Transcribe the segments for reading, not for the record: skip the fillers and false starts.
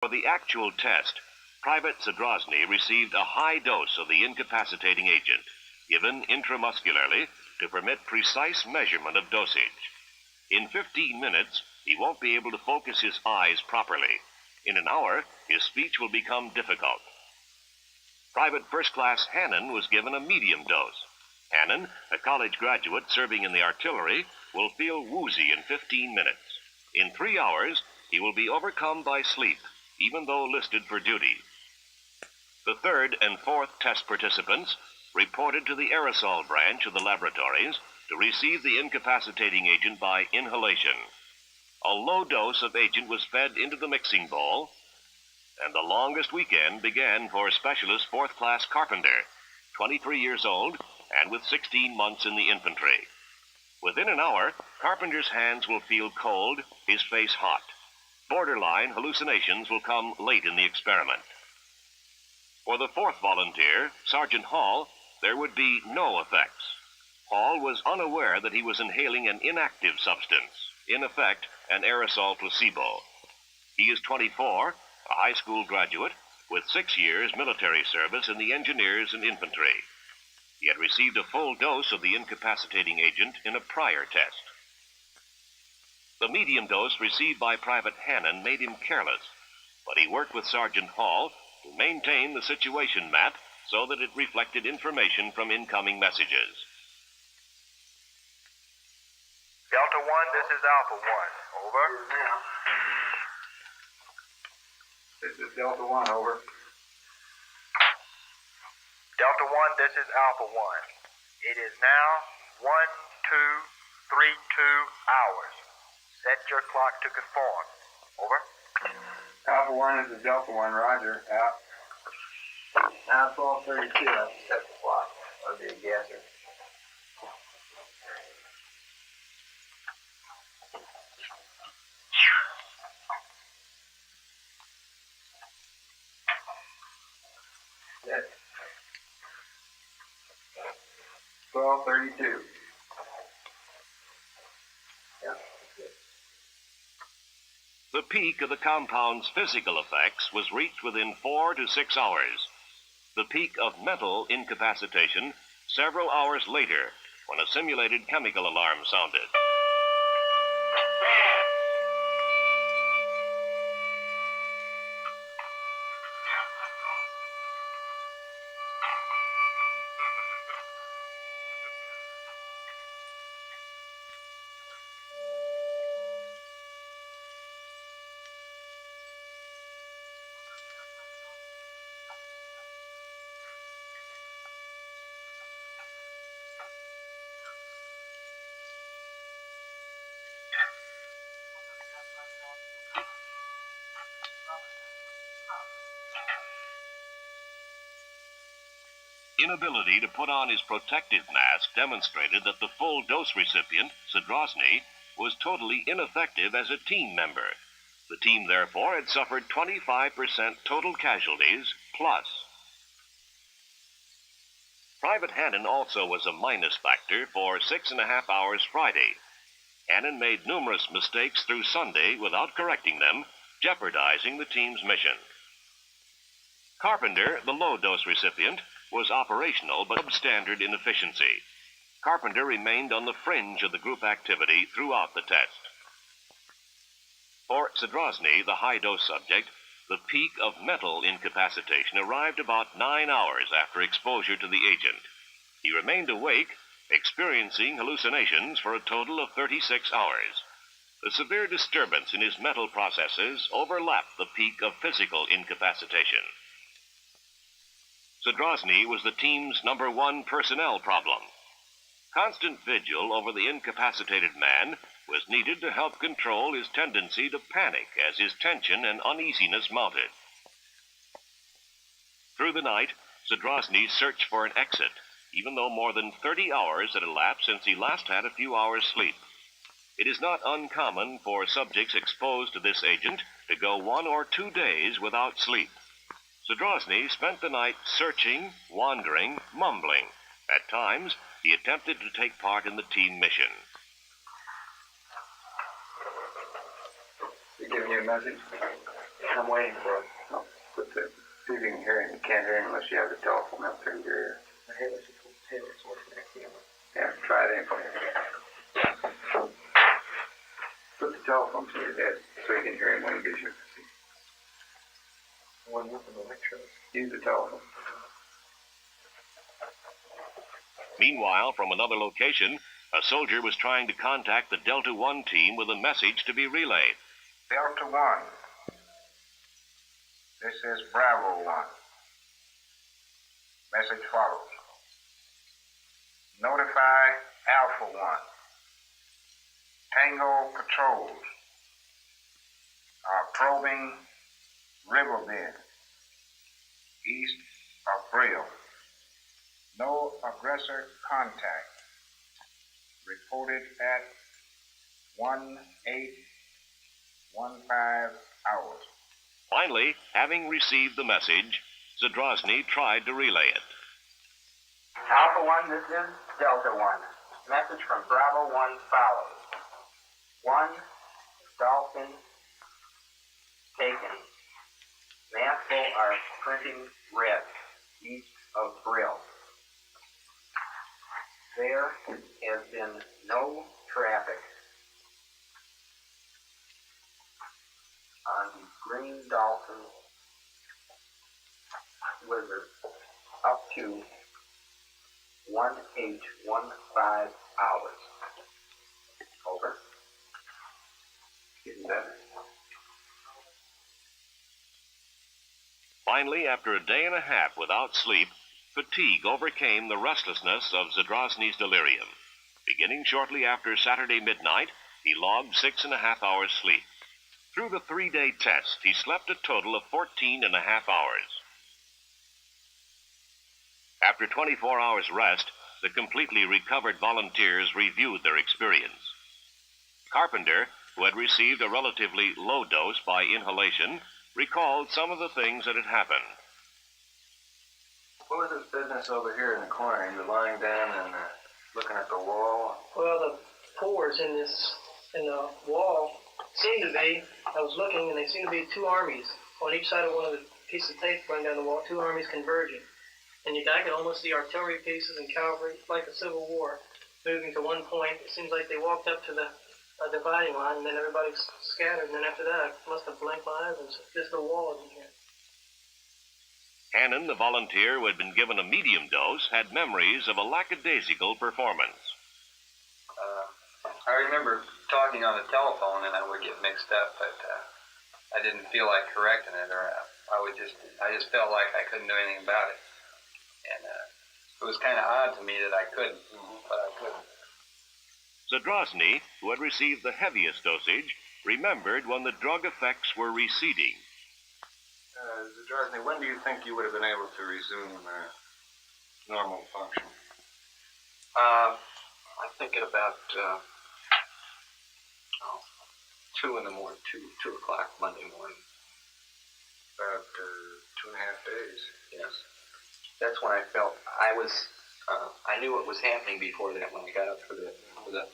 For the actual test, Private Zadrozny received a high dose of the incapacitating agent, given intramuscularly to permit precise measurement of dosage. In 15 minutes, he won't be able to focus his eyes properly. In an hour, his speech will become difficult. Private First Class Hannon was given a medium dose. Hannon, a college graduate serving in the artillery, will feel woozy in 15 minutes. In 3 hours, he will be overcome by sleep, even though listed for duty. The third and fourth test participants reported to the aerosol branch of the laboratories to receive the incapacitating agent by inhalation. A low dose of agent was fed into the mixing bowl, and the longest weekend began for Specialist Fourth Class Carpenter, 23 years old and with 16 months in the infantry. Within an hour, Carpenter's hands will feel cold, his face hot. Borderline hallucinations will come late in the experiment. For the fourth volunteer, Sergeant Hall, there would be no effects. Hall was unaware that he was inhaling an inactive substance, in effect, an aerosol placebo. He is 24, a high school graduate, with 6 years military service in the engineers and infantry. He had received a full dose of the incapacitating agent in a prior test. The medium dose received by Private Hannon made him careless, but he worked with Sergeant Hall to maintain the situation map so that it reflected information from incoming messages. Delta 1, this is Alpha 1. Over. This is Delta 1, over. Delta 1, this is Alpha 1. It is now 1232 hours. Set your clock to conform. Over. Alpha 1, this is Delta 1, roger. Out. Now 12:32, I have to set the clock. I'll be a guesser. Yes. 12:32. The peak of the compound's physical effects was reached within 4 to 6 hours. The peak of mental incapacitation several hours later, when a simulated chemical alarm sounded. Inability to put on his protective mask demonstrated that the full dose recipient, Zadrozny, was totally ineffective as a team member. The team, therefore, had suffered 25% total casualties plus. Private Hannon also was a minus factor for 6.5 hours Friday. Hannon made numerous mistakes through Sunday without correcting them, jeopardizing the team's mission. Carpenter, the low-dose recipient, was operational but substandard in efficiency. Carpenter remained on the fringe of the group activity throughout the test. For Zadrozny, the high-dose subject, the peak of mental incapacitation arrived about 9 hours after exposure to the agent. He remained awake, experiencing hallucinations for a total of 36 hours. A severe disturbance in his mental processes overlapped the peak of physical incapacitation. Zadrozny was the team's #1 personnel problem. Constant vigil over the incapacitated man was needed to help control his tendency to panic as his tension and uneasiness mounted. Through the night, Zadrozny searched for an exit, even though more than 30 hours had elapsed since he last had a few hours' sleep. It is not uncommon for subjects exposed to this agent to go 1 or 2 days without sleep. Zadrozny spent the night searching, wandering, mumbling. At times, he attempted to take part in the team mission. They giving you a message? I'm waiting for it. No, put the, see if you can hear him. You can't hear him unless you have the telephone up to your ear. Yeah, try it anyway. Put the telephone to your head so you can hear him when he gives you. One with the electrodes. Use the telephone. Meanwhile, from another location, a soldier was trying to contact the Delta One team with a message to be relayed. Delta 1. This is Bravo 1. Message follows. Notify Alpha 1. Tango patrols are probing riverbed east of Brill. No aggressor contact. Reported at 1815 hours. Finally, having received the message, Zadrozny tried to relay it. Alpha 1, this is Delta 1. Message from Bravo 1 follows. 1, Dolphin taken. Mansell are printing red east of Brill. There has been no traffic on the Green Dolphin Blizzard up to 1815 hours. Over. Getting better. Finally, after a day and a half without sleep, fatigue overcame the restlessness of Zadrozny's delirium. Beginning shortly after Saturday midnight, he logged 6.5 hours sleep. Through the 3-day test, he slept a total of 14.5 hours. After 24 hours rest, the completely recovered volunteers reviewed their experience. Carpenter, who had received a relatively low dose by inhalation, recalled some of the things that had happened. What was this business over here in the corner? You were lying down and looking at the wall. Well, the pores in the wall seem to be, I was looking, and they seem to be two armies on each side of one of the pieces of tape running down the wall, two armies converging. And I could almost see artillery pieces and cavalry, like a civil war, moving to one point. It seems like they walked up to the dividing line, and then everybody scattered, and then after that, I must have blinked my eyes, and just the wall in here. Hannon, the volunteer who had been given a medium dose, had memories of a lackadaisical performance. I remember talking on the telephone, and I would get mixed up, but I didn't feel like correcting it, or I just felt like I couldn't do anything about it. And it was kind of odd to me that I couldn't, but I couldn't. Zadrozny, who had received the heaviest dosage, remembered when the drug effects were receding. Zadrozny, when do you think you would have been able to resume normal function? I think at about 2 in the morning, 2 o'clock Monday morning. About 2.5 days. Yes. That's when I felt I knew what was happening before that when I got up for the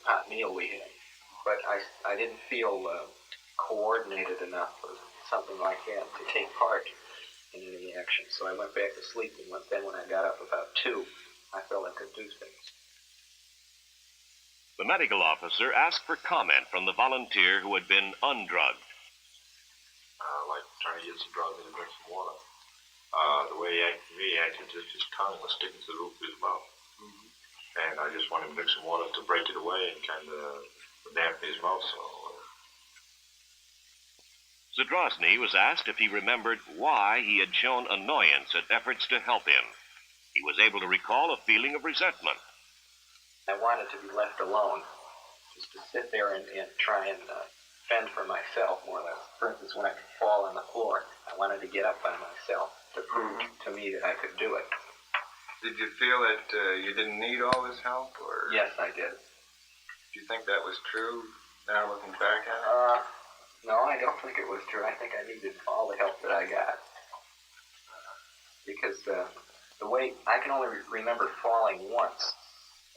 hot meal we had. But I didn't feel coordinated enough or something like that to take part in any action. So I went back to sleep, and then when I got up about 2, I felt I could do things. The medical officer asked for comment from the volunteer who had been undrugged. Like trying to get some drugs and drink some water. The way he reacted, just his tongue was sticking to the roof of his mouth. And I just wanted to mix some water to break it away and kind of dampen his mouth. So. Zadrozny was asked if he remembered why he had shown annoyance at efforts to help him. He was able to recall a feeling of resentment. I wanted to be left alone, just to sit there and try and fend for myself, more or less. For instance, when I could fall on the floor, I wanted to get up by myself to prove to me that I could do it. Did you feel that you didn't need all this help, or? Yes, I did. Do you think that was true now looking back at it? No, I don't think it was true. I think I needed all the help that I got. Because the way, I can only remember falling once,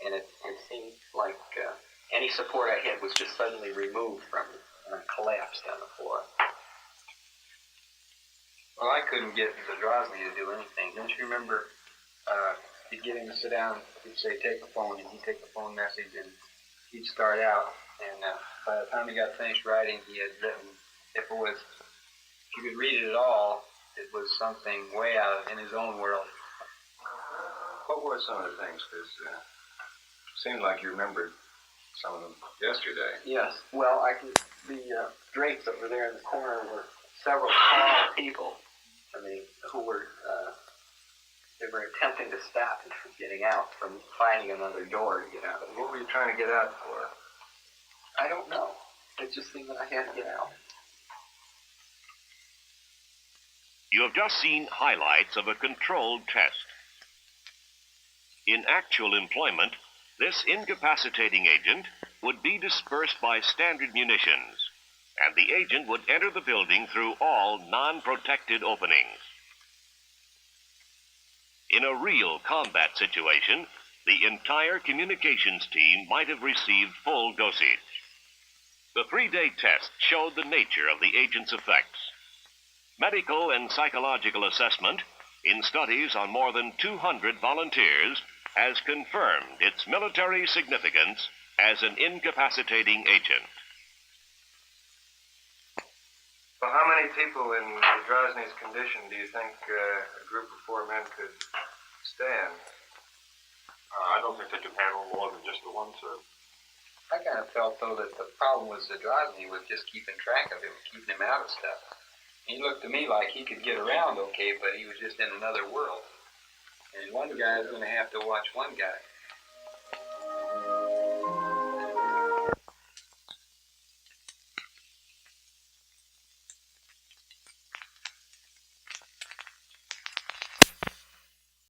and it seemed like any support I had was just suddenly removed from me, and I collapsed on the floor. Well, I couldn't get Zadrozny to do anything. Don't you remember, you'd get him to sit down, he'd say, take the phone, and he'd take the phone message, and he'd start out, and by the time he got finished writing, he had written, if you could read it at all, it was something way out in his own world. What were some of the things? Because it seemed like you remembered some of them yesterday. Yes. Well, the drapes over there in the corner were several tall people. I mean, who were they were attempting to stop him from getting out, from finding another door to get out of. What were you trying to get out for? I don't know. It just seemed that I had to get out. You have just seen highlights of a controlled test. In actual employment, this incapacitating agent would be dispersed by standard munitions, and the agent would enter the building through all non-protected openings. In a real combat situation, the entire communications team might have received full dosage. The 3-day test showed the nature of the agent's effects. Medical and psychological assessment in studies on more than 200 volunteers has confirmed its military significance as an incapacitating agent. Well, how many people in Zadrozny's condition do you think a group of 4 men could stand? I don't think they could handle more than just the one, sir. I kind of felt, though, that the problem with Zadrozny was just keeping track of him, keeping him out of stuff. He looked to me like he could get around okay, but he was just in another world. And one guy is going to have to watch one guy.